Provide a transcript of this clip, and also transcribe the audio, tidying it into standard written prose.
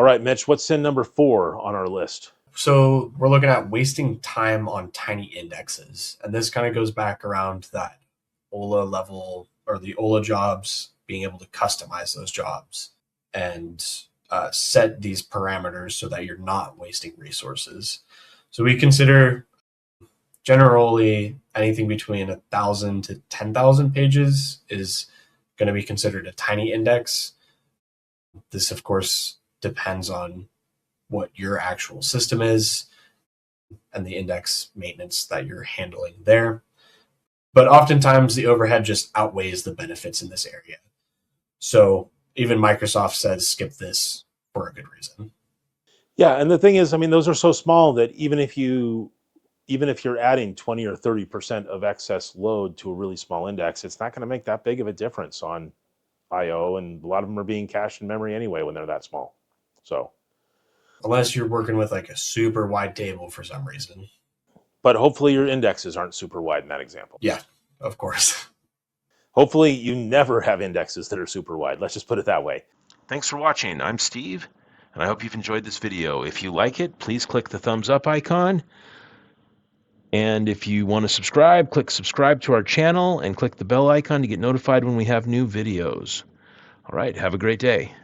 All right, Mitch, what's sin number 4 on our list? So we're looking at wasting time on tiny indexes. And this kind of goes back around that OLA level or the OLA jobs, being able to customize those jobs and set these parameters so that you're not wasting resources. So we consider generally anything between 1,000 to 10,000 pages is going to be considered a tiny index. This, of course, depends on what your actual system is and the index maintenance that you're handling there. But oftentimes the overhead just outweighs the benefits in this area. So even Microsoft says skip this for a good reason. Yeah, and the thing is, I mean, those are so small that even if you're adding 20 or 30% of excess load to a really small index, it's not going to make that big of a difference on IO, and a lot of them are being cached in memory anyway when they're that small. So, Unless you're working with like a super wide table for some reason. but hopefully your indexes aren't super wide in that example. Yeah, of course. Hopefully you never have indexes that are super wide. Let's just put it that way. Thanks for watching. I'm Steve, and I hope you've enjoyed this video. If you like it, please click the thumbs up icon. And if you want to subscribe, click subscribe to our channel and click the bell icon to get notified when we have new videos. All right, have a great day.